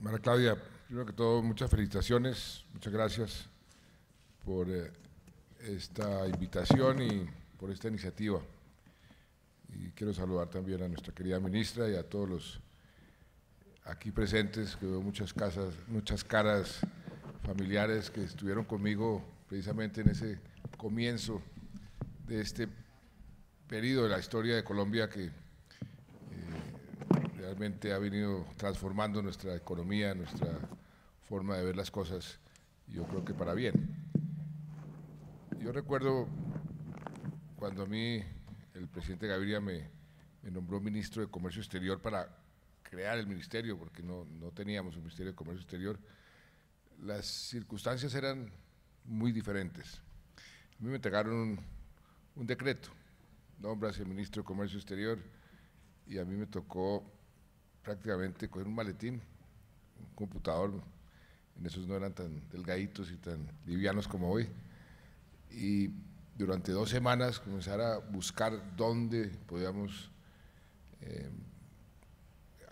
María Claudia, primero que todo, muchas felicitaciones, muchas gracias por esta invitación y por esta iniciativa. Y quiero saludar también a nuestra querida ministra y a todos los aquí presentes, que veo muchas caras familiares que estuvieron conmigo precisamente en ese comienzo de este periodo de la historia de Colombia que realmente ha venido transformando nuestra economía, nuestra forma de ver las cosas, y yo creo que para bien. Yo recuerdo cuando a mí el presidente Gaviria me nombró ministro de Comercio Exterior para crear el ministerio, porque no teníamos un ministerio de Comercio Exterior, las circunstancias eran muy diferentes. A mí me entregaron un decreto, nombras el ministro de Comercio Exterior, y a mí me tocó prácticamente coger un maletín, un computador, en esos no eran tan delgaditos y tan livianos como hoy, y durante 2 semanas comenzar a buscar dónde podíamos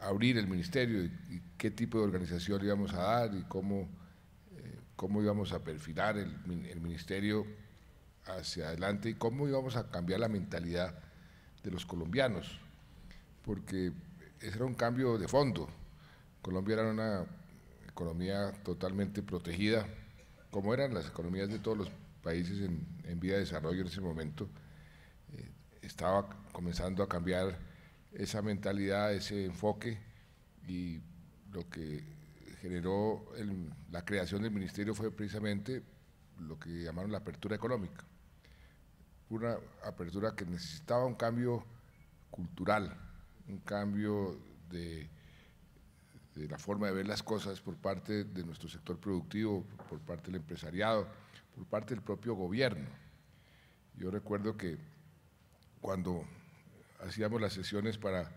abrir el ministerio y qué tipo de organización íbamos a dar y cómo íbamos a perfilar el ministerio hacia adelante y cómo íbamos a cambiar la mentalidad de los colombianos, porque ese era un cambio de fondo. Colombia era una economía totalmente protegida, como eran las economías de todos los países en vía de desarrollo en ese momento. Estaba comenzando a cambiar esa mentalidad, ese enfoque, y lo que generó la creación del ministerio fue precisamente lo que llamaron la apertura económica, una apertura que necesitaba un cambio cultural, un cambio de la forma de ver las cosas por parte de nuestro sector productivo, por parte del empresariado, por parte del propio gobierno. Yo recuerdo que cuando hacíamos las sesiones para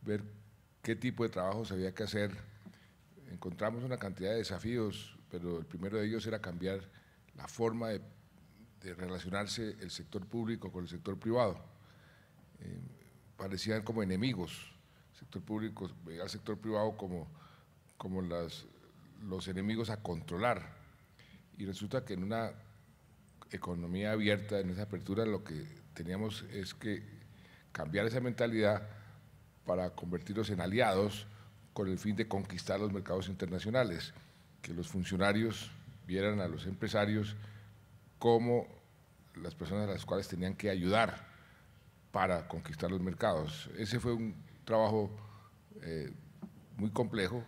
ver qué tipo de trabajos había que hacer, encontramos una cantidad de desafíos, pero el primero de ellos era cambiar la forma de relacionarse el sector público con el sector privado. Parecían como enemigos, el sector público veía al sector privado como los enemigos a controlar, y resulta que en una economía abierta, en esa apertura, lo que teníamos es que cambiar esa mentalidad para convertirlos en aliados con el fin de conquistar los mercados internacionales, que los funcionarios vieran a los empresarios como las personas a las cuales tenían que ayudar para conquistar los mercados. Ese fue un trabajo muy complejo,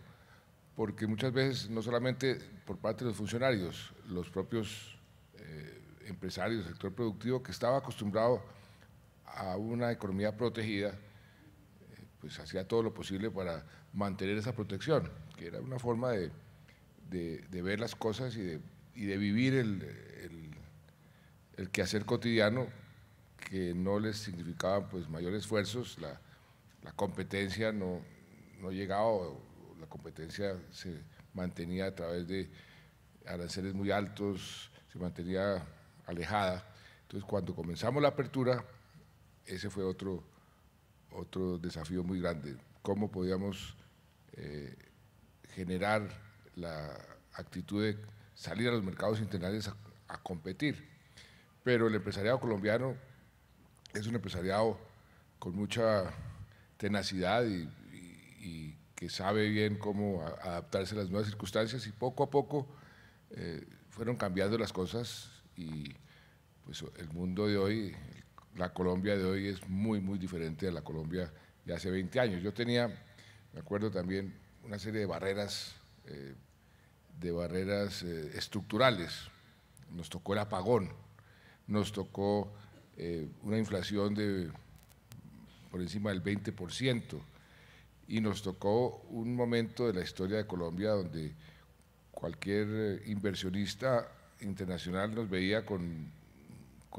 porque muchas veces no solamente por parte de los funcionarios, los propios empresarios del sector productivo, que estaba acostumbrado a una economía protegida, pues hacía todo lo posible para mantener esa protección, que era una forma de ver las cosas y de vivir el quehacer cotidiano, que no les significaba pues mayor esfuerzos. La competencia no llegaba, la competencia se mantenía a través de aranceles muy altos, se mantenía alejada. Entonces, cuando comenzamos la apertura, ese fue otro desafío muy grande, cómo podíamos generar la actitud de salir a los mercados internacionales a competir. Pero el empresariado colombiano es un empresariado con mucha tenacidad y que sabe bien cómo adaptarse a las nuevas circunstancias, y poco a poco fueron cambiando las cosas, y pues el mundo de hoy, la Colombia de hoy es muy diferente a la Colombia de hace 20 años. Yo tenía, me acuerdo también, una serie de barreras estructurales. Nos tocó el apagón, nos tocó una inflación por encima del 20%, y nos tocó un momento de la historia de Colombia donde cualquier inversionista internacional nos veía con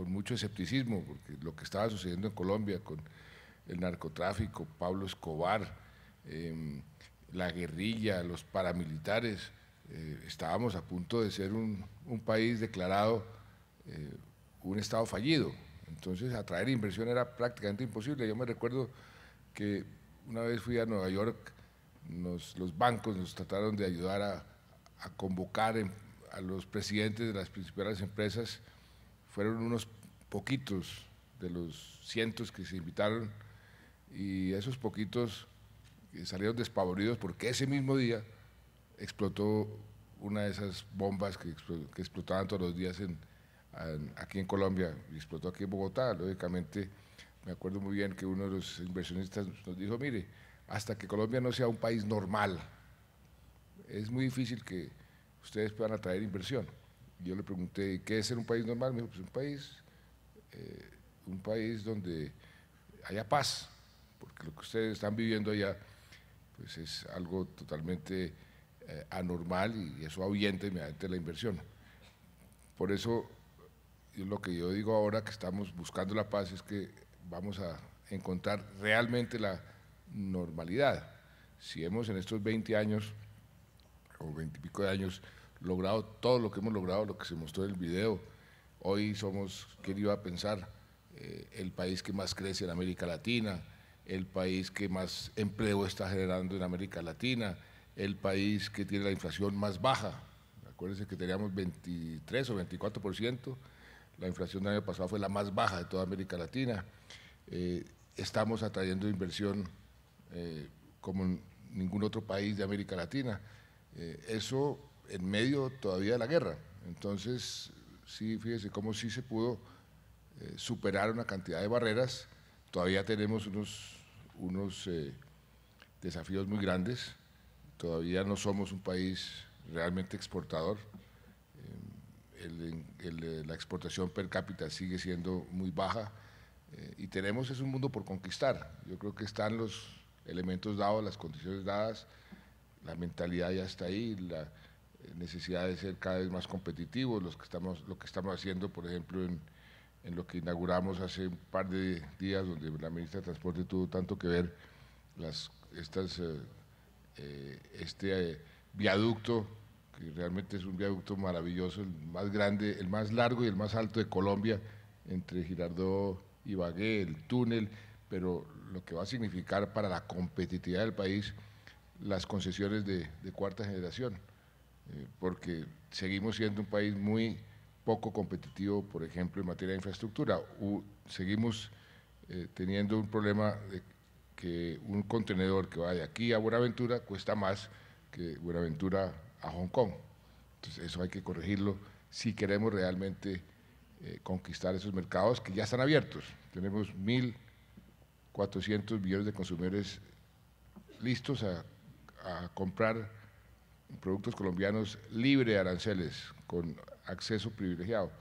mucho escepticismo, porque lo que estaba sucediendo en Colombia con el narcotráfico, Pablo Escobar, la guerrilla, los paramilitares, estábamos a punto de ser un país declarado un estado fallido. Entonces, atraer inversión era prácticamente imposible. Yo me recuerdo que una vez fui a Nueva York, los bancos nos trataron de ayudar a convocar a los presidentes de las principales empresas. Fueron unos poquitos de los cientos que se invitaron, y esos poquitos salieron despavoridos porque ese mismo día explotó una de esas bombas que explotaban todos los días aquí en Colombia, y explotó aquí en Bogotá. Lógicamente, me acuerdo muy bien que uno de los inversionistas nos dijo: mire, hasta que Colombia no sea un país normal, es muy difícil que ustedes puedan atraer inversión. Y yo le pregunté: ¿qué es ser un país normal? Me dijo: pues un país donde haya paz, porque lo que ustedes están viviendo allá pues es algo totalmente anormal, y eso ahuyenta inmediatamente la inversión. Por eso, lo que yo digo ahora que estamos buscando la paz es que vamos a encontrar realmente la normalidad. Si hemos en estos 20 años o 20 y pico de años logrado todo lo que hemos logrado, lo que se mostró en el video, hoy somos, ¿quién iba a pensar?, el país que más crece en América Latina, el país que más empleo está generando en América Latina, el país que tiene la inflación más baja. Acuérdense que teníamos 23 o 24%, la inflación del año pasado fue la más baja de toda América Latina. Estamos atrayendo inversión como ningún otro país de América Latina. Eso en medio todavía de la guerra. Entonces, sí, fíjese cómo sí se pudo superar una cantidad de barreras. Todavía tenemos unos desafíos muy grandes. Todavía no somos un país realmente exportador. La exportación per cápita sigue siendo muy baja, y tenemos un mundo por conquistar. Yo creo que están los elementos dados, las condiciones dadas, la mentalidad ya está ahí, la necesidad de ser cada vez más competitivos, lo que estamos haciendo, por ejemplo, en lo que inauguramos hace un par de días, donde la ministra de Transporte tuvo tanto que ver, este viaducto, que realmente es un viaducto maravilloso, el más grande, el más largo y el más alto de Colombia, entre Girardot y Ibagué, el túnel, pero lo que va a significar para la competitividad del país las concesiones de cuarta generación, porque seguimos siendo un país muy poco competitivo, por ejemplo, en materia de infraestructura. Seguimos teniendo un problema de que un contenedor que va de aquí a Buenaventura cuesta más que Buenaventura a Hong Kong. Entonces, eso hay que corregirlo si queremos realmente conquistar esos mercados que ya están abiertos. Tenemos 1.400 millones de consumidores listos a comprar productos colombianos libre de aranceles, con acceso privilegiado.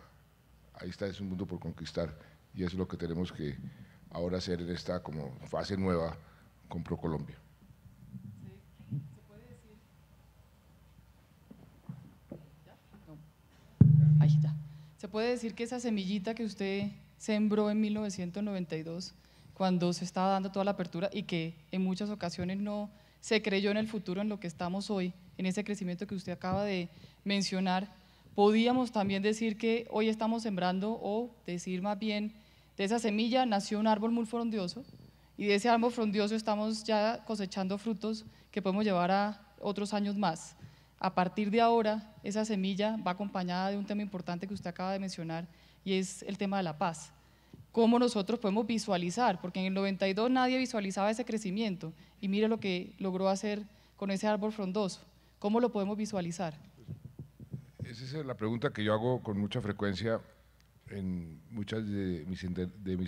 Ahí está, es un mundo por conquistar, y eso es lo que tenemos que ahora hacer en esta como fase nueva con ProColombia. Ahí está. ¿Se puede decir que esa semillita que usted sembró en 1992, cuando se estaba dando toda la apertura y que en muchas ocasiones no se creyó en el futuro, en lo que estamos hoy, en ese crecimiento que usted acaba de mencionar, podíamos también decir que hoy estamos sembrando, o decir más bien, de esa semilla nació un árbol muy frondioso, y de ese árbol frondioso estamos ya cosechando frutos que podemos llevar a otros años más? A partir de ahora, esa semilla va acompañada de un tema importante que usted acaba de mencionar, y es el tema de la paz. ¿Cómo nosotros podemos visualizar? Porque en el 92 nadie visualizaba ese crecimiento, y mire lo que logró hacer con ese árbol frondoso. ¿Cómo lo podemos visualizar? Esa es la pregunta que yo hago con mucha frecuencia en muchas de mis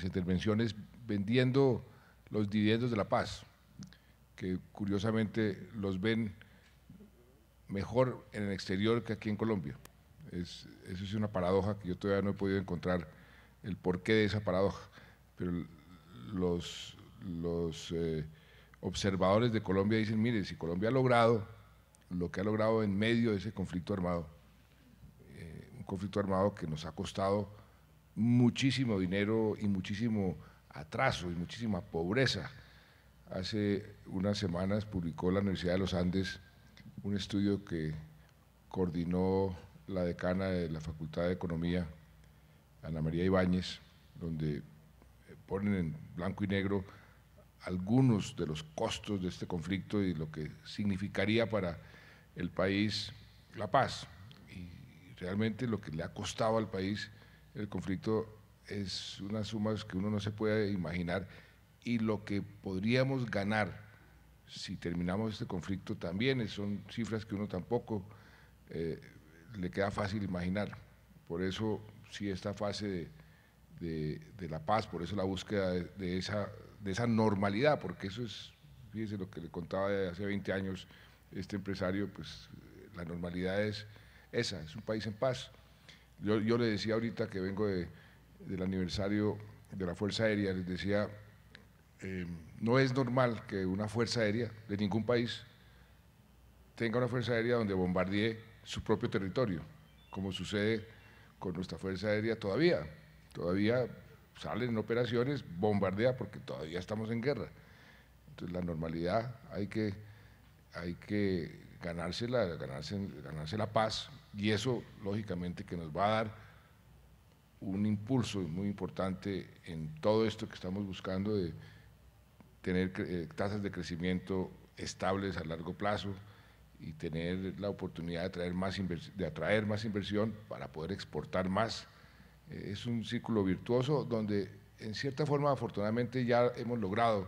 intervenciones, vendiendo los dividendos de la paz, que curiosamente los ven mejor en el exterior que aquí en Colombia. Eso es una paradoja que yo todavía no he podido encontrar el porqué de esa paradoja, pero los observadores de Colombia dicen: mire, si Colombia ha logrado lo que ha logrado en medio de ese conflicto armado, un conflicto armado que nos ha costado muchísimo dinero y muchísimo atraso y muchísima pobreza. Hace unas semanas publicó la Universidad de los Andes un estudio que coordinó la decana de la Facultad de Economía, Ana María Ibáñez, donde ponen en blanco y negro algunos de los costos de este conflicto y lo que significaría para el país la paz. Y realmente lo que le ha costado al país el conflicto es unas sumas que uno no se puede imaginar, y lo que podríamos ganar si terminamos este conflicto también son cifras que uno tampoco le queda fácil imaginar. Por eso sí, esta fase de la paz, por eso la búsqueda de esa normalidad, porque eso es, fíjese lo que le contaba de hace 20 años este empresario, pues la normalidad es esa, es un país en paz. Yo le decía ahorita que vengo del aniversario de la Fuerza Aérea, les decía, no es normal que una Fuerza Aérea de ningún país tenga una Fuerza Aérea donde bombardee su propio territorio, como sucede con nuestra Fuerza Aérea todavía salen en operaciones, bombardea, porque todavía estamos en guerra. Entonces la normalidad hay que ganarse la paz, y eso lógicamente que nos va a dar un impulso muy importante en todo esto que estamos buscando de tener tasas de crecimiento estables a largo plazo y tener la oportunidad de atraer más inversión para poder exportar más. Es un círculo virtuoso donde en cierta forma afortunadamente ya hemos logrado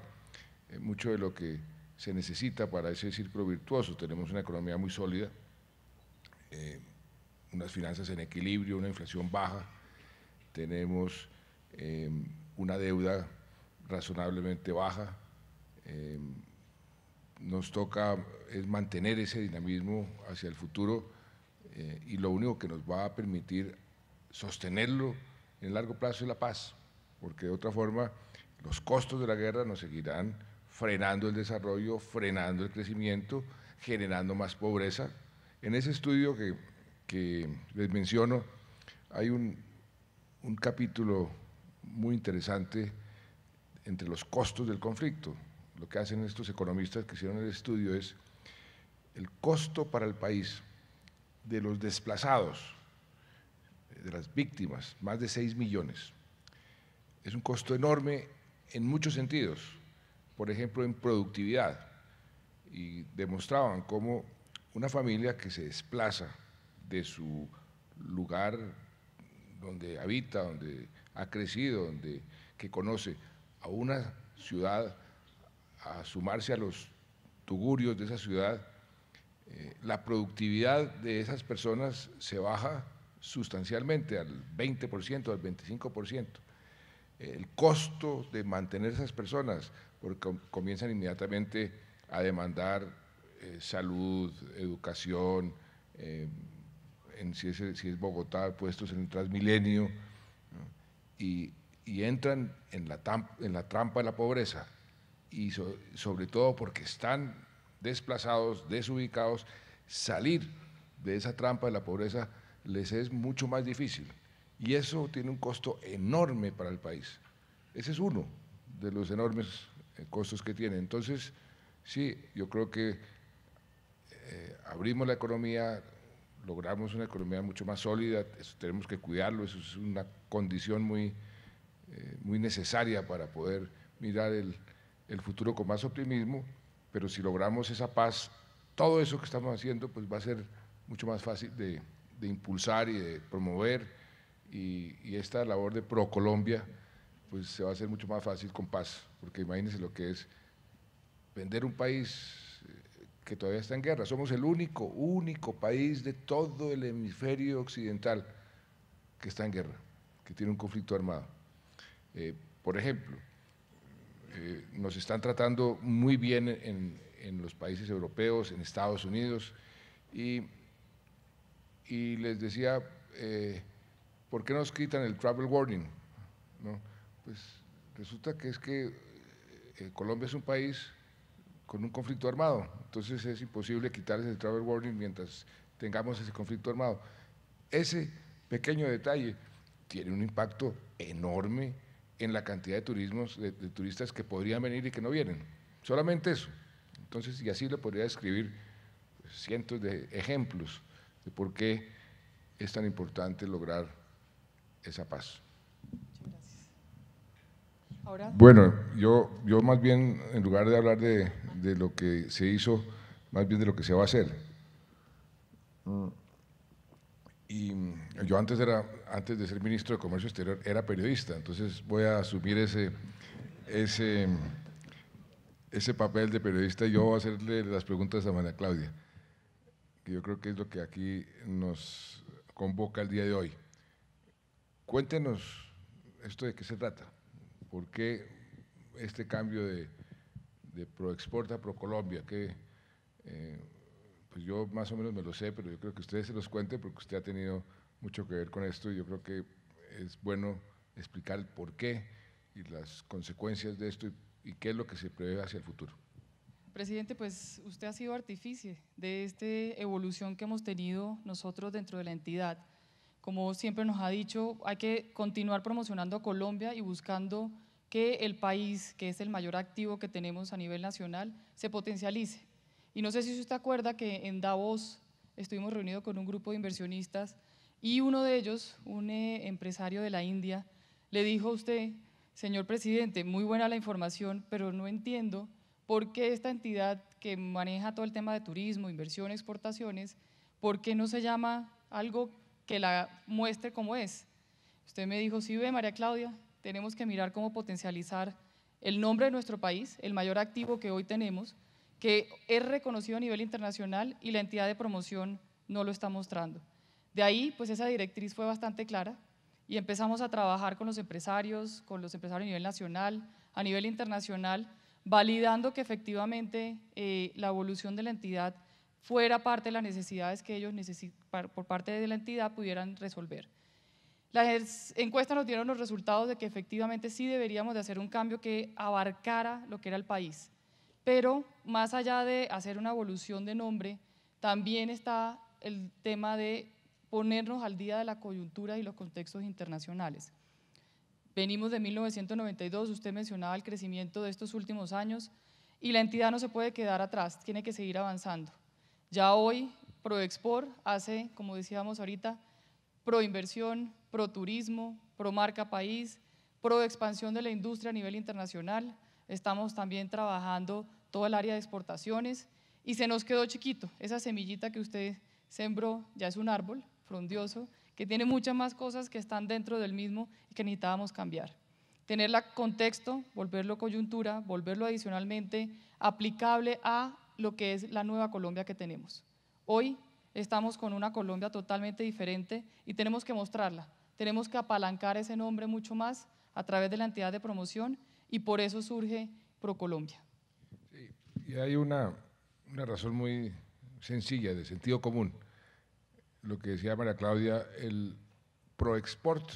mucho de lo que se necesita para ese círculo virtuoso. Tenemos una economía muy sólida, unas finanzas en equilibrio, una inflación baja, tenemos una deuda razonablemente baja. Nos toca es mantener ese dinamismo hacia el futuro, y lo único que nos va a permitir sostenerlo en el largo plazo es la paz, porque de otra forma los costos de la guerra nos seguirán frenando el desarrollo, frenando el crecimiento, generando más pobreza. En ese estudio que les menciono hay un capítulo muy interesante entre los costos del conflicto. Lo que hacen estos economistas que hicieron el estudio es el costo para el país de los desplazados, de las víctimas, más de 6 millones. Es un costo enorme en muchos sentidos, por ejemplo en productividad, y demostraban cómo una familia que se desplaza de su lugar donde habita, donde ha crecido, que conoce, a una ciudad, a sumarse a los tugurios de esa ciudad, la productividad de esas personas se baja sustancialmente al 20%, al 25%. El costo de mantener esas personas, porque comienzan inmediatamente a demandar salud, educación, si es Bogotá, puestos en el Transmilenio, ¿no? y entran en la trampa de la pobreza, y sobre todo porque están desplazados, desubicados, salir de esa trampa de la pobreza les es mucho más difícil, y eso tiene un costo enorme para el país. Ese es uno de los enormes costos que tiene. Entonces, sí, yo creo que abrimos la economía, logramos una economía mucho más sólida, eso tenemos que cuidarlo, eso es una condición muy necesaria para poder mirar el futuro con más optimismo, pero si logramos esa paz, todo eso que estamos haciendo pues va a ser mucho más fácil de impulsar y de promover, y esta labor de ProColombia pues se va a hacer mucho más fácil con paz, porque imagínense lo que es vender un país que todavía está en guerra. Somos el único país de todo el hemisferio occidental que está en guerra, que tiene un conflicto armado. Por ejemplo, nos están tratando muy bien en los países europeos, en Estados Unidos, y les decía, ¿por qué nos quitan el travel warning? ¿No? Pues resulta que es que Colombia es un país con un conflicto armado, entonces es imposible quitarles el travel warning mientras tengamos ese conflicto armado. Ese pequeño detalle tiene un impacto enorme en la cantidad de turistas que podrían venir y que no vienen, solamente eso. Entonces, y así le podría describir cientos de ejemplos de por qué es tan importante lograr esa paz. Muchas gracias. Ahora, Bueno, yo más bien, en lugar de hablar de lo que se hizo, más bien de lo que se va a hacer. Y yo antes de ser ministro de Comercio Exterior, era periodista, entonces voy a asumir ese, ese papel de periodista y yo voy a hacerle las preguntas a María Claudia, que yo creo que es lo que aquí nos convoca el día de hoy. Cuéntenos esto de qué se trata, por qué este cambio de ProExport a ProColombia, que pues yo más o menos me lo sé, pero yo creo que ustedes se los cuenten porque usted ha tenido mucho que ver con esto y yo creo que es bueno explicar el por qué y las consecuencias de esto y qué es lo que se prevé hacia el futuro. presidente, pues usted ha sido artífice de esta evolución que hemos tenido nosotros dentro de la entidad. Como siempre nos ha dicho, hay que continuar promocionando a Colombia y buscando que el país, que es el mayor activo que tenemos a nivel nacional, se potencialice. Y no sé si usted acuerda que en Davos estuvimos reunidos con un grupo de inversionistas y uno de ellos, un empresario de la India, le dijo a usted, señor presidente, muy buena la información, pero no entiendo por qué esta entidad que maneja todo el tema de turismo, inversión, exportaciones, ¿por qué no se llama algo que la muestre como es? Usted me dijo, sí ve, María Claudia, tenemos que mirar cómo potencializar el nombre de nuestro país, el mayor activo que hoy tenemos, que es reconocido a nivel internacional y la entidad de promoción no lo está mostrando. De ahí, pues esa directriz fue bastante clara y empezamos a trabajar con los empresarios a nivel nacional, a nivel internacional, validando que efectivamente la evolución de la entidad fuera parte de las necesidades que ellos por parte de la entidad pudieran resolver. Las encuestas nos dieron los resultados de que efectivamente sí deberíamos de hacer un cambio que abarcara lo que era el país, pero más allá de hacer una evolución de nombre, también está el tema de ponernos al día de la coyuntura y los contextos internacionales. Venimos de 1992, usted mencionaba el crecimiento de estos últimos años y la entidad no se puede quedar atrás, tiene que seguir avanzando. Ya hoy ProExport hace, como decíamos ahorita, proinversión, proturismo, promarca país, proexpansión de la industria a nivel internacional. Estamos también trabajando todo el área de exportaciones y se nos quedó chiquito. Esa semillita que usted sembró ya es un árbol frondioso que tiene muchas más cosas que están dentro del mismo y que necesitábamos cambiar. Tenerla contexto, volverlo coyuntura, volverlo adicionalmente aplicable a lo que es la nueva Colombia que tenemos. Hoy estamos con una Colombia totalmente diferente y tenemos que mostrarla. Tenemos que apalancar ese nombre mucho más a través de la entidad de promoción y por eso surge ProColombia. Sí, y hay una razón muy sencilla, de sentido común. Lo que decía María Claudia, el ProExport.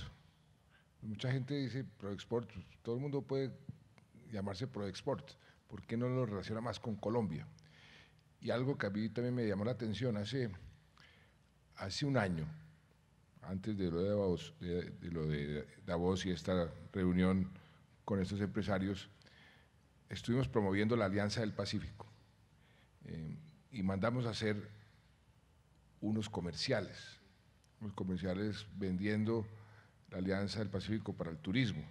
Mucha gente dice ProExport, todo el mundo puede llamarse ProExport. ¿Por qué no lo relaciona más con Colombia? Y algo que a mí también me llamó la atención, hace un año, antes de lo de Davos y esta reunión con estos empresarios, estuvimos promoviendo la Alianza del Pacífico y mandamos a hacer unos comerciales vendiendo la Alianza del Pacífico para el turismo.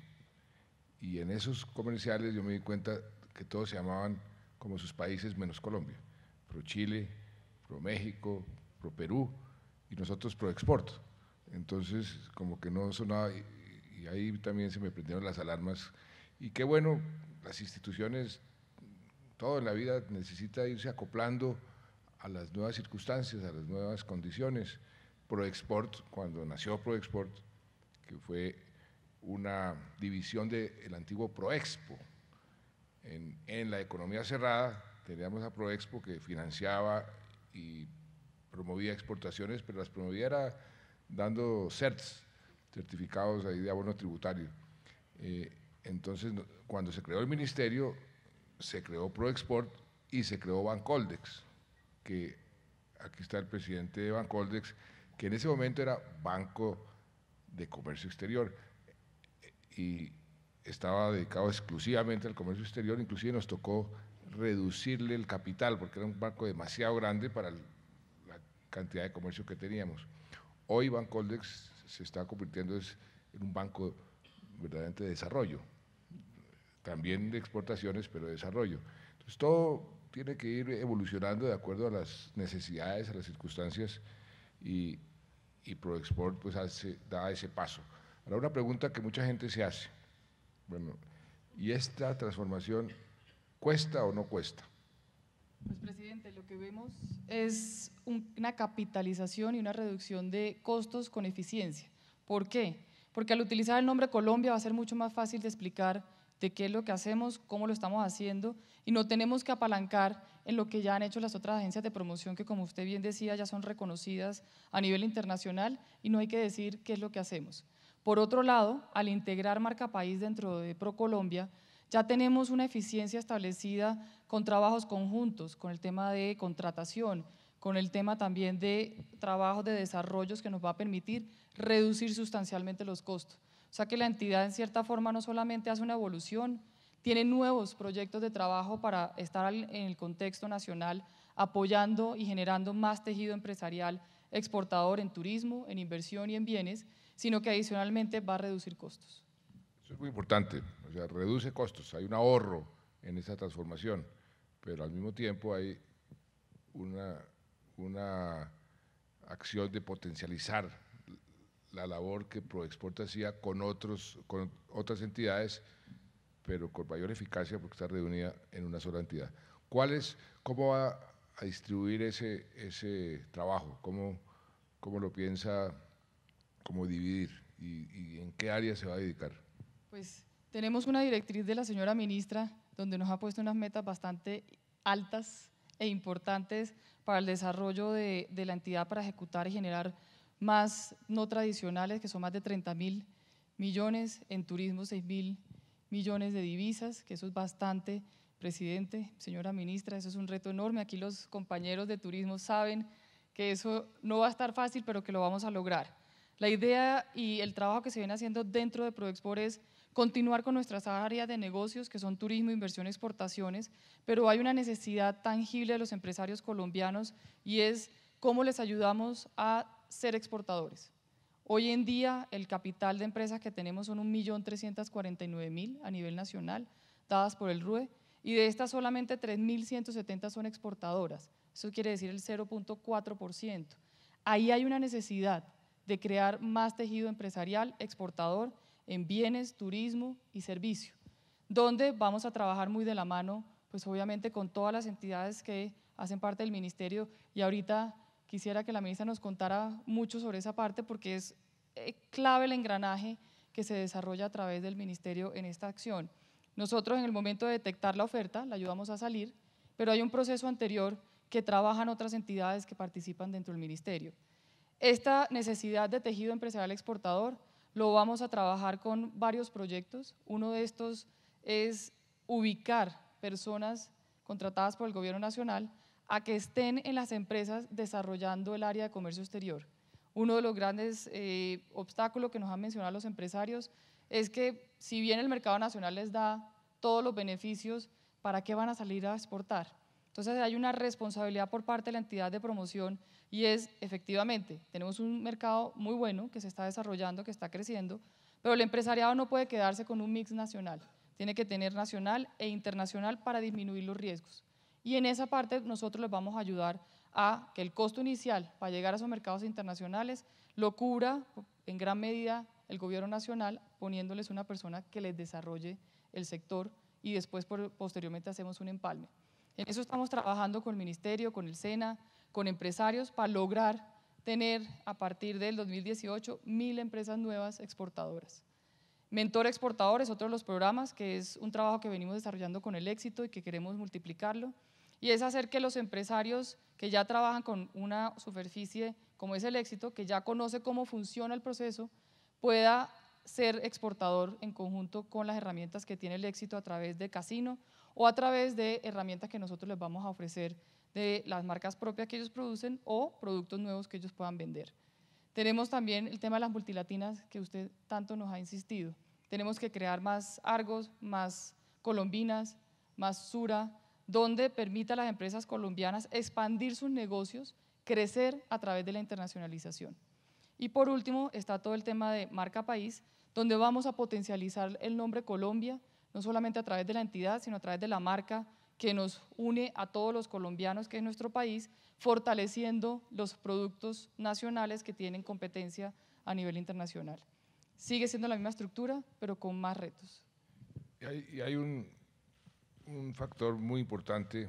Y en esos comerciales yo me di cuenta que todos se llamaban como sus países menos Colombia, Pro Chile, Pro México, Pro Perú y nosotros Pro Export. Entonces como que no sonaba y ahí también se me prendieron las alarmas y qué bueno, las instituciones, todo en la vida necesita irse acoplando a las nuevas circunstancias, a las nuevas condiciones. ProExport, cuando nació ProExport, que fue una división del antiguo Proexpo. En la economía cerrada teníamos a Proexpo que financiaba y promovía exportaciones, pero las promovía era dando CERTs, certificados ahí de abono tributario. Entonces, cuando se creó el ministerio, se creó ProExport y se creó Bancoldex, que aquí está el presidente de Bancoldex, que en ese momento era Banco de Comercio Exterior y estaba dedicado exclusivamente al comercio exterior, inclusive nos tocó reducirle el capital porque era un banco demasiado grande para la cantidad de comercio que teníamos. Hoy Bancoldex se está convirtiendo en un banco verdaderamente de desarrollo. también de exportaciones, pero de desarrollo. Entonces, todo tiene que ir evolucionando de acuerdo a las necesidades, a las circunstancias, y ProExport pues da ese paso. Ahora, una pregunta que mucha gente se hace, bueno, ¿y esta transformación cuesta o no cuesta? Pues, presidente, lo que vemos es una capitalización y una reducción de costos con eficiencia. ¿Por qué? Porque al utilizar el nombre Colombia va a ser mucho más fácil de explicar de qué es lo que hacemos, cómo lo estamos haciendo, y no tenemos que apalancar en lo que ya han hecho las otras agencias de promoción que, como usted bien decía, ya son reconocidas a nivel internacional, y no hay que decir qué es lo que hacemos. Por otro lado, al integrar Marca País dentro de ProColombia, ya tenemos una eficiencia establecida con trabajos conjuntos, con el tema de contratación, con el tema también de trabajos de desarrollos que nos va a permitir reducir sustancialmente los costos. O sea que la entidad en cierta forma no solamente hace una evolución, tiene nuevos proyectos de trabajo para estar en el contexto nacional apoyando y generando más tejido empresarial exportador en turismo, en inversión y en bienes, sino que adicionalmente va a reducir costos. Eso es muy importante, o sea, reduce costos, hay un ahorro en esa transformación, pero al mismo tiempo hay una acción de potencializar la labor que ProExport hacía con otras entidades, pero con mayor eficacia porque está reunida en una sola entidad. ¿Cómo va a distribuir ese trabajo? ¿Cómo lo piensa, cómo dividir y en qué área se va a dedicar? Pues tenemos una directriz de la señora ministra donde nos ha puesto unas metas bastante altas e importantes para el desarrollo de la entidad para ejecutar y generar más no tradicionales, que son más de 30.000 millones, en turismo 6.000 millones de divisas, que eso es bastante, presidente, señora ministra, eso es un reto enorme. Aquí los compañeros de turismo saben que eso no va a estar fácil, pero que lo vamos a lograr. La idea y el trabajo que se viene haciendo dentro de ProExport es continuar con nuestras áreas de negocios, que son turismo, inversión, exportaciones, pero hay una necesidad tangible de los empresarios colombianos y es cómo les ayudamos a ser exportadores. Hoy en día el capital de empresas que tenemos son 1.349.000 a nivel nacional, dadas por el RUE, y de estas solamente 3.170 son exportadoras, eso quiere decir el 0.4%. Ahí hay una necesidad de crear más tejido empresarial exportador en bienes, turismo y servicio, donde vamos a trabajar muy de la mano, pues obviamente con todas las entidades que hacen parte del ministerio, y ahorita quisiera que la ministra nos contara mucho sobre esa parte porque es clave el engranaje que se desarrolla a través del ministerio en esta acción. Nosotros en el momento de detectar la oferta la ayudamos a salir, pero hay un proceso anterior que trabajan otras entidades que participan dentro del ministerio. Esta necesidad de tejido empresarial exportador lo vamos a trabajar con varios proyectos. Uno de estos es ubicar personas contratadas por el Gobierno Nacional a que estén en las empresas desarrollando el área de comercio exterior. Uno de los grandes obstáculos que nos han mencionado los empresarios es que si bien el mercado nacional les da todos los beneficios, ¿para qué van a salir a exportar? Entonces hay una responsabilidad por parte de la entidad de promoción y es, efectivamente, tenemos un mercado muy bueno que se está desarrollando, que está creciendo, pero el empresariado no puede quedarse con un mix nacional, tiene que tener nacional e internacional para disminuir los riesgos. Y en esa parte nosotros les vamos a ayudar a que el costo inicial para llegar a esos mercados internacionales lo cubra en gran medida el Gobierno Nacional, poniéndoles una persona que les desarrolle el sector y después posteriormente hacemos un empalme. En eso estamos trabajando con el Ministerio, con el SENA, con empresarios para lograr tener a partir del 2018 1.000 empresas nuevas exportadoras. Mentor Exportador es otro de los programas que es un trabajo que venimos desarrollando con el éxito y que queremos multiplicarlo, y es hacer que los empresarios que ya trabajan con una superficie como es el éxito, que ya conoce cómo funciona el proceso, pueda ser exportador en conjunto con las herramientas que tiene el éxito a través de Casino o a través de herramientas que nosotros les vamos a ofrecer de las marcas propias que ellos producen o productos nuevos que ellos puedan vender. Tenemos también el tema de las multilatinas que usted tanto nos ha insistido. Tenemos que crear más Argos, más Colombinas, más Sura, donde permita a las empresas colombianas expandir sus negocios, crecer a través de la internacionalización. Y por último está todo el tema de marca país, donde vamos a potencializar el nombre Colombia, no solamente a través de la entidad, sino a través de la marca que nos une a todos los colombianos, que es nuestro país, fortaleciendo los productos nacionales que tienen competencia a nivel internacional. Sigue siendo la misma estructura, pero con más retos. Y hay un factor muy importante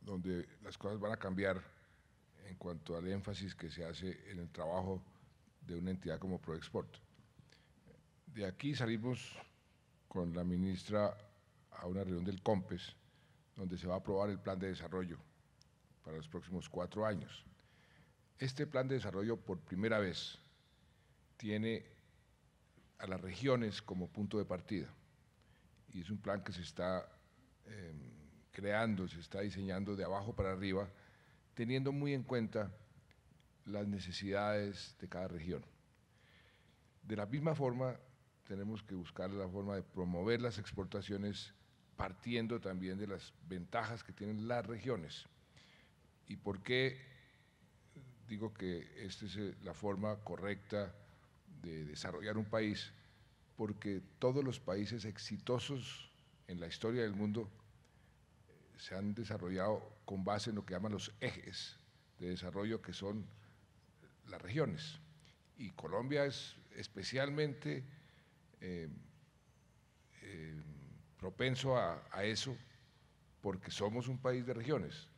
donde las cosas van a cambiar en cuanto al énfasis que se hace en el trabajo de una entidad como Proexport. De aquí salimos con la ministra a una reunión del COMPES, donde se va a aprobar el plan de desarrollo para los próximos 4 años. Este plan de desarrollo por primera vez tiene a las regiones como punto de partida y es un plan que se está creando, se está diseñando de abajo para arriba, teniendo muy en cuenta las necesidades de cada región. De la misma forma, tenemos que buscar la forma de promover las exportaciones partiendo también de las ventajas que tienen las regiones. ¿Y por qué digo que esta es la forma correcta de desarrollar un país? Porque todos los países exitosos en la historia del mundo se han desarrollado con base en lo que llaman los ejes de desarrollo, que son las regiones. Y Colombia es especialmente propenso a eso, porque somos un país de regiones.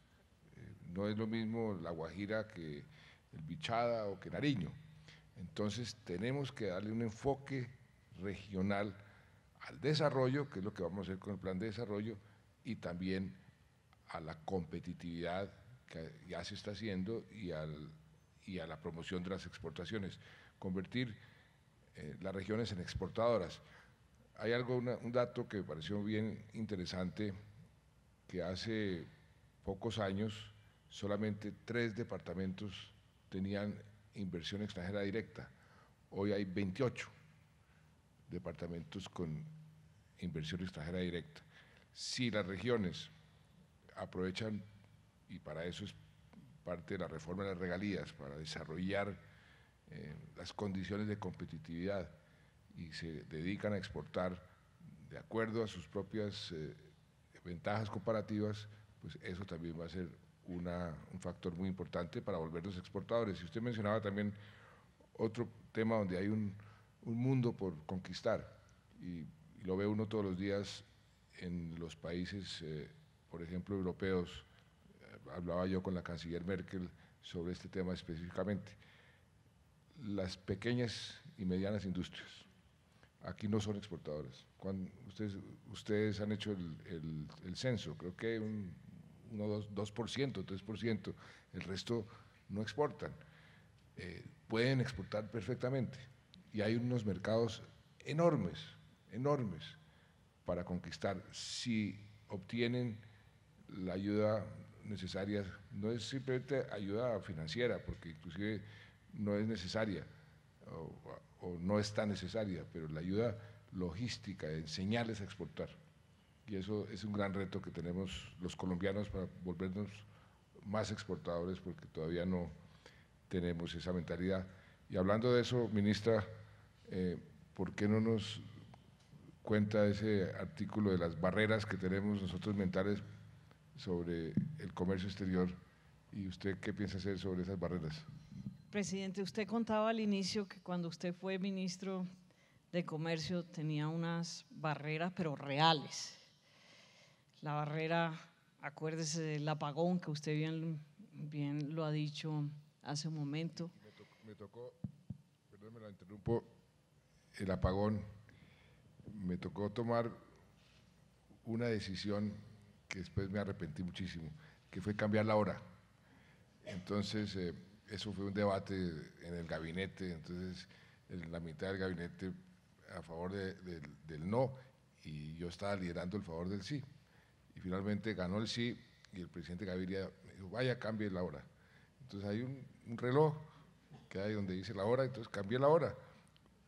No es lo mismo La Guajira que el Bichada o que Nariño. Entonces tenemos que darle un enfoque regional al desarrollo, que es lo que vamos a hacer con el plan de desarrollo, y también a la competitividad que ya se está haciendo y a la promoción de las exportaciones, convertir las regiones en exportadoras. Hay un dato que me pareció bien interesante, que hace pocos años solamente 3 departamentos tenían inversión extranjera directa, hoy hay 28 departamentos con inversión extranjera directa. Si las regiones aprovechan, y para eso es parte de la reforma de las regalías, para desarrollar las condiciones de competitividad y se dedican a exportar de acuerdo a sus propias ventajas comparativas, pues eso también va a ser un factor muy importante para volvernos exportadores. Y usted mencionaba también otro tema donde hay un mundo por conquistar y lo ve uno todos los días en los países, por ejemplo, europeos. Hablaba yo con la canciller Merkel sobre este tema específicamente. Las pequeñas y medianas industrias aquí no son exportadoras. Cuando ustedes han hecho el censo, creo que 2%, 3%, el resto no exportan. Pueden exportar perfectamente y hay unos mercados enormes, enormes para conquistar si obtienen la ayuda necesaria. No es simplemente ayuda financiera, porque inclusive no es necesaria o no es tan necesaria, pero la ayuda logística, de enseñarles a exportar. Y eso es un gran reto que tenemos los colombianos para volvernos más exportadores, porque todavía no tenemos esa mentalidad. Y hablando de eso, ministra, ¿por qué no nos cuenta ese artículo de las barreras que tenemos nosotros mentales sobre el comercio exterior y usted qué piensa hacer sobre esas barreras? Presidente, usted contaba al inicio que cuando usted fue ministro de Comercio tenía unas barreras, pero reales. La barrera, acuérdese del apagón que usted bien lo ha dicho hace un momento. Me tocó, perdón, me la interrumpo, el apagón, me tocó tomar una decisión que después me arrepentí muchísimo, que fue cambiar la hora. Entonces, eso fue un debate en el gabinete, entonces en la mitad del gabinete a favor del no y yo estaba liderando el favor del sí. Y finalmente ganó el sí y el presidente Gaviria me dijo, vaya, cambie la hora. Entonces hay un reloj que hay donde dice la hora, entonces cambié la hora.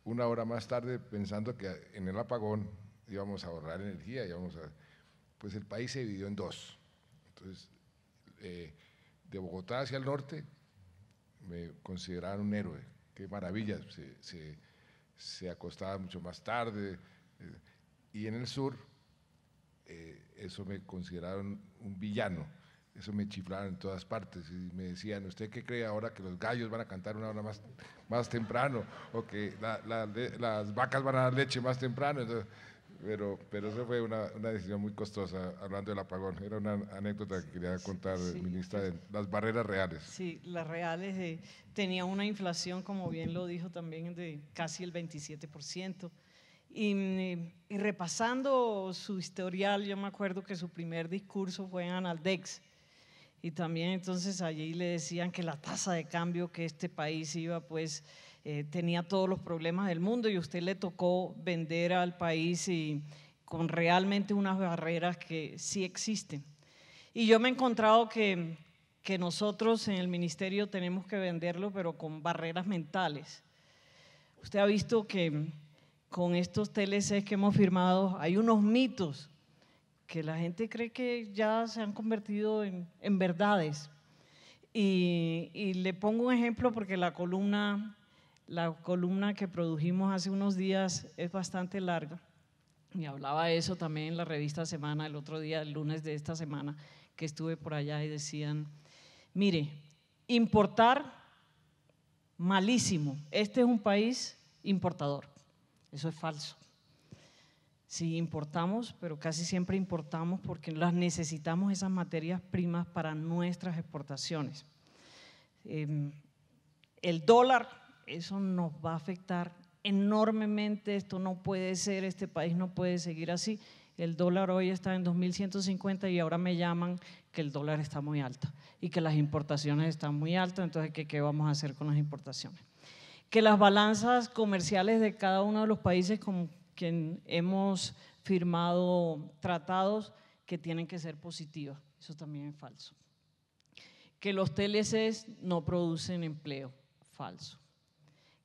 Una hora más tarde, pensando que en el apagón íbamos a ahorrar energía, pues el país se dividió en 2. Entonces, de Bogotá hacia el norte, me consideraban un héroe, qué maravilla, se acostaba mucho más tarde, y en el sur eso me consideraron un villano, eso me chiflaron en todas partes y me decían, ¿usted qué cree ahora que los gallos van a cantar una hora más temprano o que las vacas van a dar leche más temprano? Entonces, pero eso fue una decisión muy costosa, hablando del apagón. Era una anécdota que quería contar, sí, ministra, de las barreras reales. Sí, las reales tenía una inflación, como bien lo dijo también, de casi el 27%. Y repasando su historial, yo me acuerdo que su primer discurso fue en Analdex. Y también entonces allí le decían que la tasa de cambio que este país iba, pues tenía todos los problemas del mundo y usted le tocó vender al país y con realmente unas barreras que sí existen. Y yo me he encontrado que nosotros en el ministerio tenemos que venderlo, pero con barreras mentales. Usted ha visto que con estos TLCs que hemos firmado hay unos mitos que la gente cree que ya se han convertido en verdades. Y le pongo un ejemplo porque la columna que produjimos hace unos días es bastante larga y hablaba de eso también en la revista Semana el otro día, el lunes de esta semana que estuve por allá y decían, mire, importar malísimo, este es un país importador, eso es falso. Sí, importamos, pero casi siempre importamos porque las necesitamos esas materias primas para nuestras exportaciones. El dólar, eso nos va a afectar enormemente, esto no puede ser, este país no puede seguir así. El dólar hoy está en 2.150 y ahora me llaman que el dólar está muy alto y que las importaciones están muy altas, entonces ¿qué vamos a hacer con las importaciones? Que las balanzas comerciales de cada uno de los países con quien hemos firmado tratados que tienen que ser positivas, eso también es falso. Que los TLCs no producen empleo, falso.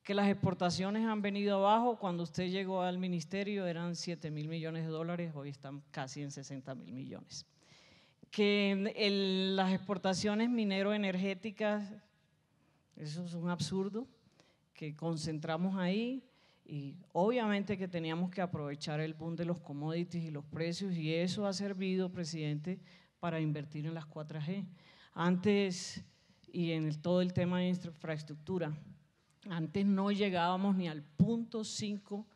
Que las exportaciones han venido abajo, cuando usted llegó al ministerio eran 7.000 millones de dólares, hoy están casi en 60.000 millones. Que las exportaciones minero-energéticas, eso es un absurdo, que concentramos ahí y obviamente que teníamos que aprovechar el boom de los commodities y los precios y eso ha servido, presidente, para invertir en las 4G. Antes, y en todo el tema de infraestructura, antes no llegábamos ni al 0.5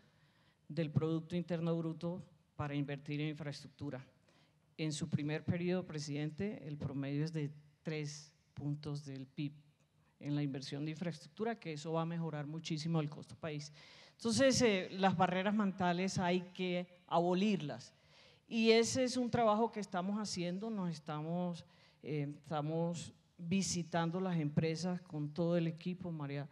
del Producto Interno Bruto para invertir en infraestructura. En su primer periodo, presidente, el promedio es de 3 puntos del PIB en la inversión de infraestructura, que eso va a mejorar muchísimo el costo país. Entonces, las barreras mentales hay que abolirlas y ese es un trabajo que estamos haciendo, estamos visitando las empresas con todo el equipo, María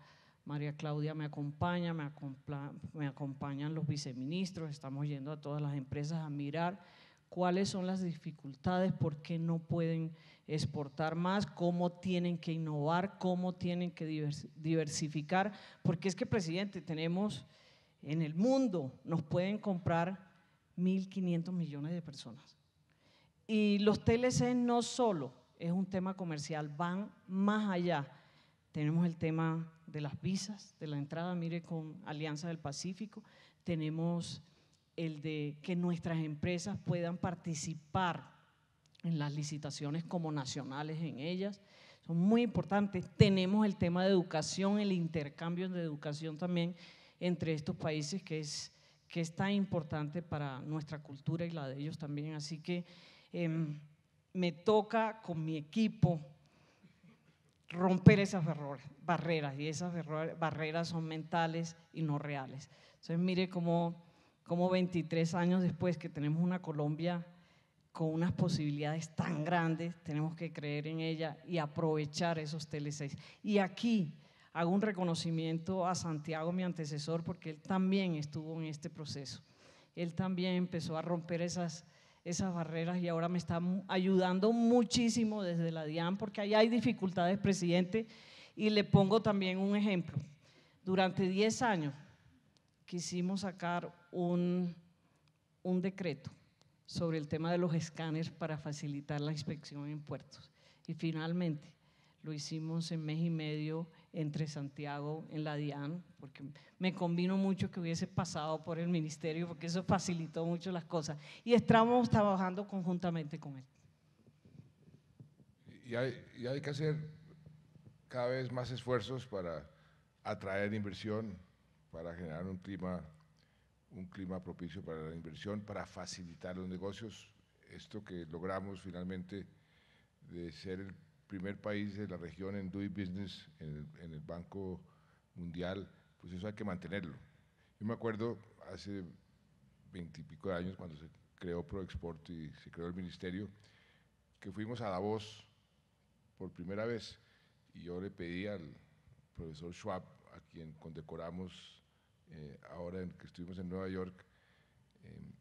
Claudia me acompaña, me acompañan los viceministros, estamos yendo a todas las empresas a mirar cuáles son las dificultades, por qué no pueden exportar más, cómo tienen que innovar, cómo tienen que diversificar, porque es que, presidente, tenemos en el mundo, nos pueden comprar 1.500 millones de personas. Y los TLC no solo es un tema comercial, van más allá. Tenemos el tema de las visas, de la entrada, mire, con Alianza del Pacífico, tenemos el de que nuestras empresas puedan participar en las licitaciones como nacionales en ellas, son muy importantes. Tenemos el tema de educación, el intercambio de educación también entre estos países que es tan importante para nuestra cultura y la de ellos también. Así que me toca con mi equipo romper esas barreras y esas barreras son mentales y no reales. Entonces mire cómo 23 años después que tenemos una Colombia con unas posibilidades tan grandes, tenemos que creer en ella y aprovechar esos TLCs. Y aquí hago un reconocimiento a Santiago, mi antecesor, porque él también estuvo en este proceso. Él también empezó a romper esas barreras y ahora me está ayudando muchísimo desde la DIAN, porque ahí hay dificultades, presidente, y le pongo también un ejemplo. Durante 10 años quisimos sacar un decreto sobre el tema de los escáneres para facilitar la inspección en puertos y finalmente lo hicimos en mes y medio entre Santiago en la DIAN, porque me convino mucho que hubiese pasado por el ministerio, porque eso facilitó mucho las cosas. Y estamos trabajando conjuntamente con él. Y hay que hacer cada vez más esfuerzos para atraer inversión, para generar un clima propicio para la inversión, para facilitar los negocios. Esto que logramos finalmente de ser el primer país de la región en doing business en el Banco Mundial, pues eso hay que mantenerlo. Yo me acuerdo hace 20 y pico de años, cuando se creó ProExport y se creó el ministerio, que fuimos a Davos por primera vez y yo le pedí al profesor Schwab, a quien condecoramos ahora que estuvimos en Nueva York,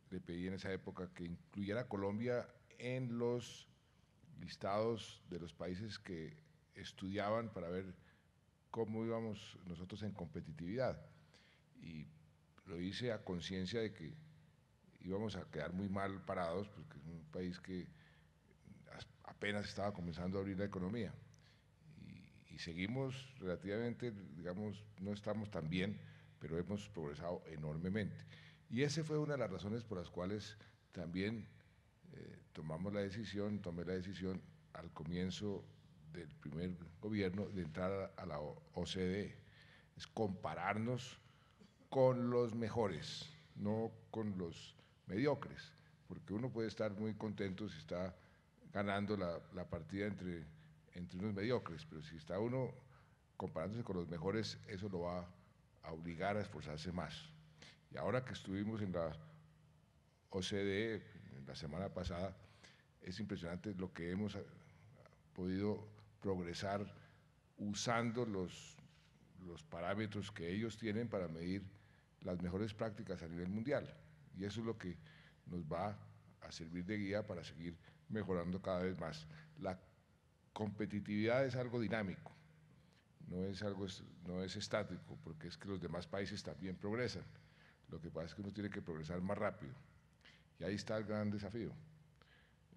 le pedí en esa época que incluyera a Colombia en los listados de los países que estudiaban para ver cómo íbamos nosotros en competitividad. Y lo hice a conciencia de que íbamos a quedar muy mal parados, porque es un país que apenas estaba comenzando a abrir la economía. Y seguimos relativamente, digamos, no estamos tan bien, pero hemos progresado enormemente. Y esa fue una de las razones por las cuales también tomé la decisión al comienzo del primer gobierno de entrar a la OCDE. Es compararnos con los mejores, no con los mediocres, porque uno puede estar muy contento si está ganando la partida entre unos mediocres, pero si está uno comparándose con los mejores, eso lo va a obligar a esforzarse más. Y ahora que estuvimos en la OCDE la semana pasada, es impresionante lo que hemos podido progresar usando los parámetros que ellos tienen para medir las mejores prácticas a nivel mundial. Y eso es lo que nos va a servir de guía para seguir mejorando cada vez más. La competitividad es algo dinámico, no es estático, porque es que los demás países también progresan. Lo que pasa es que uno tiene que progresar más rápido. Y ahí está el gran desafío,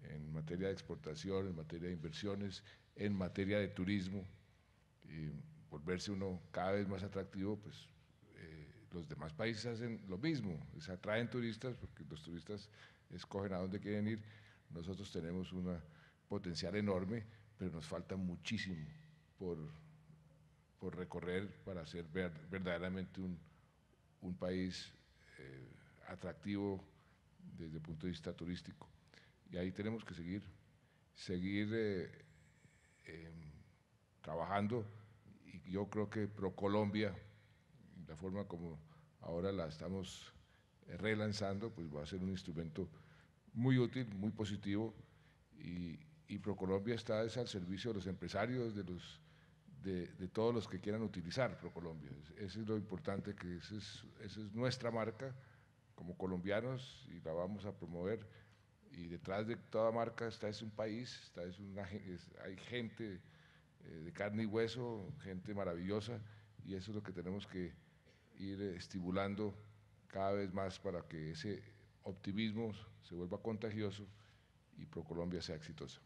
en materia de exportación, en materia de inversiones, en materia de turismo, y volverse uno cada vez más atractivo, pues los demás países hacen lo mismo, se atraen turistas porque los turistas escogen a dónde quieren ir. Nosotros tenemos un potencial enorme, pero nos falta muchísimo por recorrer para ser verdaderamente un país atractivo desde el punto de vista turístico. Y ahí tenemos que seguir trabajando, y yo creo que ProColombia, la forma como ahora la estamos relanzando, pues va a ser un instrumento muy útil, muy positivo, y ProColombia está al servicio de los empresarios, de todos los que quieran utilizar ProColombia. Eso es lo importante, que esa es nuestra marca como colombianos y la vamos a promover. Y detrás de toda marca es un país, hay gente de carne y hueso, gente maravillosa, y eso es lo que tenemos que ir estimulando cada vez más para que ese optimismo se vuelva contagioso y ProColombia sea exitosa.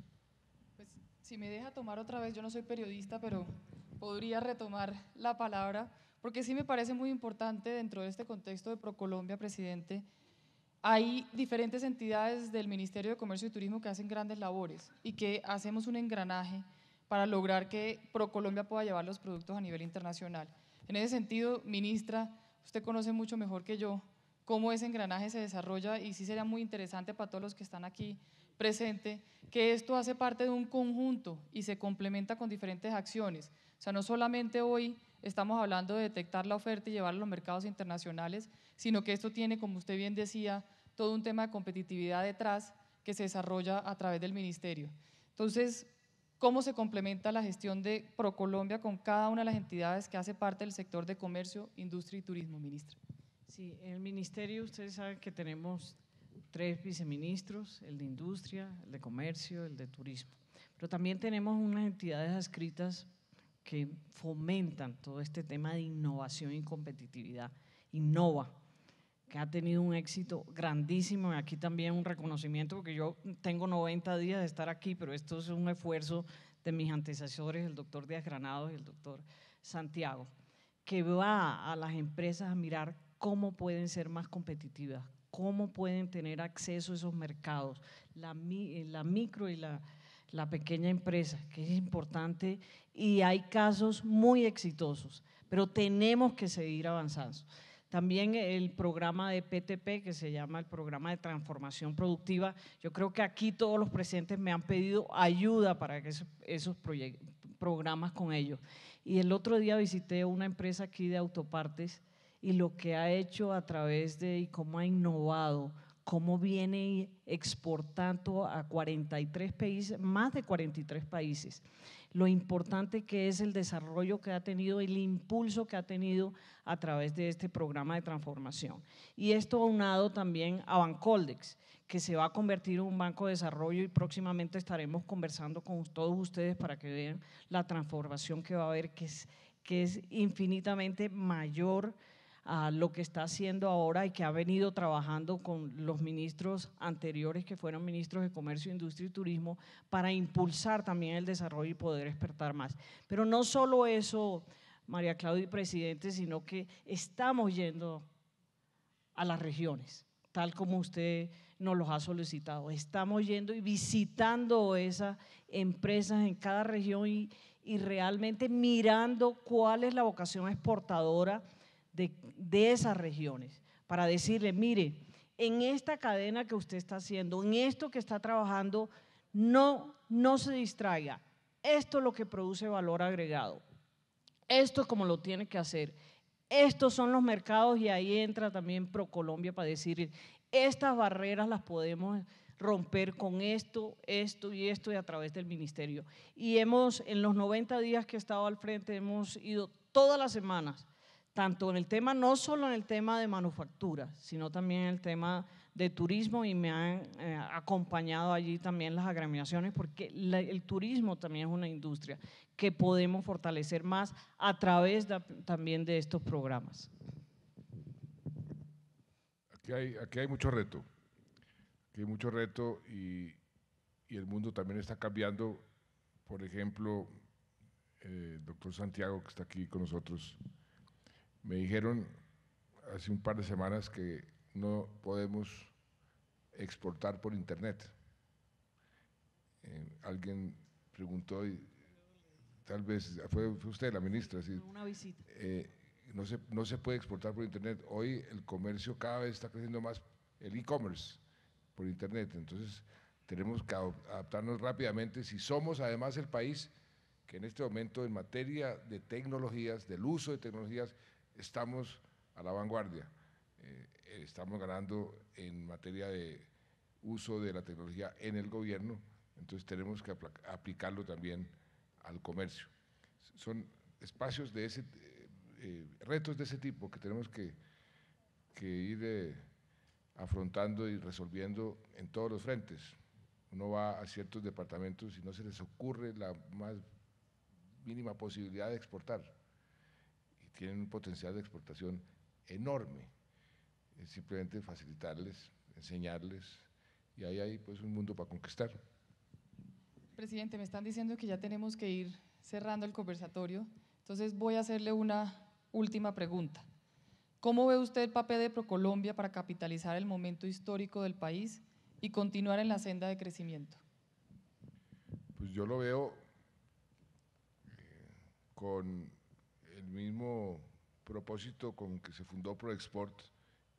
Pues, si me deja tomar otra vez, yo no soy periodista, pero podría retomar la palabra, porque sí me parece muy importante dentro de este contexto de ProColombia, presidente. Hay diferentes entidades del Ministerio de Comercio y Turismo que hacen grandes labores y que hacemos un engranaje para lograr que ProColombia pueda llevar los productos a nivel internacional. En ese sentido, ministra, usted conoce mucho mejor que yo cómo ese engranaje se desarrolla, y sí sería muy interesante para todos los que están aquí presentes que esto hace parte de un conjunto y se complementa con diferentes acciones. O sea, no solamente hoy estamos hablando de detectar la oferta y llevarla a los mercados internacionales, sino que esto tiene, como usted bien decía, todo un tema de competitividad detrás que se desarrolla a través del ministerio. Entonces, ¿cómo se complementa la gestión de ProColombia con cada una de las entidades que hace parte del sector de comercio, industria y turismo, ministra? Sí, en el ministerio ustedes saben que tenemos 3 viceministros, el de industria, el de comercio, el de turismo, pero también tenemos unas entidades adscritas que fomentan todo este tema de innovación y competitividad. Innova, que ha tenido un éxito grandísimo, y aquí también un reconocimiento, porque yo tengo 90 días de estar aquí, pero esto es un esfuerzo de mis antecesores, el doctor Díaz Granados y el doctor Santiago, que va a las empresas a mirar cómo pueden ser más competitivas, cómo pueden tener acceso a esos mercados, la micro y la pequeña empresa, que es importante, y hay casos muy exitosos, pero tenemos que seguir avanzando. También el programa de PTP, que se llama el Programa de Transformación Productiva, yo creo que aquí todos los presentes me han pedido ayuda para que esos programas con ellos. Y el otro día visité una empresa aquí de autopartes y lo que ha hecho a través de y cómo ha innovado, cómo viene exportando a 43 países, más de 43 países. Lo importante que es el desarrollo que ha tenido, el impulso que ha tenido a través de este programa de transformación. Y esto aunado también a Bancoldex, que se va a convertir en un banco de desarrollo y próximamente estaremos conversando con todos ustedes para que vean la transformación que va a haber, que es infinitamente mayor a lo que está haciendo ahora y que ha venido trabajando con los ministros anteriores que fueron ministros de Comercio, Industria y Turismo para impulsar también el desarrollo y poder exportar más. Pero no solo eso, María Claudia y Presidente, sino que estamos yendo a las regiones, tal como usted nos los ha solicitado. Estamos yendo y visitando esas empresas en cada región y realmente mirando cuál es la vocación exportadora de esas regiones, para decirle, mire, en esta cadena que usted está haciendo, en esto que está trabajando, no se distraiga, esto es lo que produce valor agregado, esto es como lo tiene que hacer, estos son los mercados y ahí entra también ProColombia para decir, estas barreras las podemos romper con esto y a través del ministerio. Y en los 90 días que he estado al frente, hemos ido todas las semanas, tanto en el tema, no solo en el tema de manufactura, sino también en el tema de turismo y me han acompañado allí también las agremiaciones porque el turismo también es una industria que podemos fortalecer más a través también de estos programas. Aquí hay mucho reto, y el mundo también está cambiando. Por ejemplo, el doctor Santiago, que está aquí con nosotros, me dijeron hace un par de semanas que no podemos exportar por internet. Alguien preguntó, y tal vez fue usted la ministra, ¿sí? Una visita. No se puede exportar por internet. Hoy el comercio cada vez está creciendo más, el e-commerce por internet. Entonces tenemos que adaptarnos rápidamente. Si somos además el país que en este momento en materia de tecnologías, del uso de tecnologías, estamos a la vanguardia. Estamos ganando en materia de uso de la tecnología en el gobierno, entonces tenemos que aplicarlo también al comercio. Son espacios de retos de ese tipo que tenemos que ir afrontando y resolviendo en todos los frentes. Uno va a ciertos departamentos y no se les ocurre la más mínima posibilidad de exportar y tienen un potencial de exportación enorme. Es simplemente facilitarles, enseñarles y ahí hay pues un mundo para conquistar. Presidente, me están diciendo que ya tenemos que ir cerrando el conversatorio, entonces voy a hacerle una última pregunta. ¿Cómo ve usted el papel de ProColombia para capitalizar el momento histórico del país y continuar en la senda de crecimiento? Pues yo lo veo con el mismo propósito con que se fundó ProExport,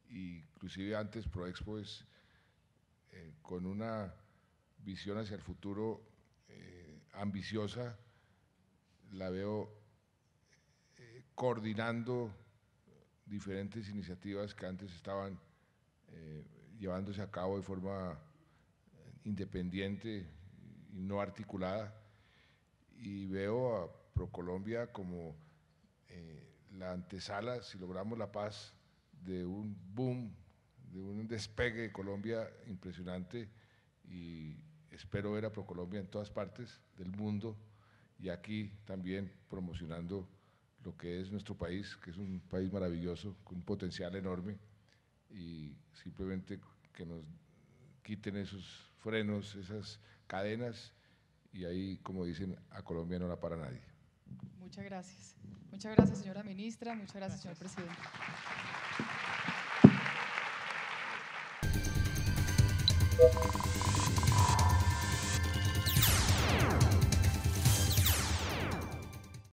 inclusive antes ProExpo, es con una visión hacia el futuro ambiciosa. La veo coordinando diferentes iniciativas que antes estaban llevándose a cabo de forma independiente y no articulada, y veo a ProColombia como la antesala, si logramos la paz, de un boom, de un despegue de Colombia impresionante, y espero ver a ProColombia en todas partes del mundo y aquí también promocionando lo que es nuestro país, que es un país maravilloso, con un potencial enorme, y simplemente que nos quiten esos frenos, esas cadenas, y ahí, como dicen, a Colombia no la para nadie. Muchas gracias. Muchas gracias, señora ministra. Muchas gracias, señor presidente.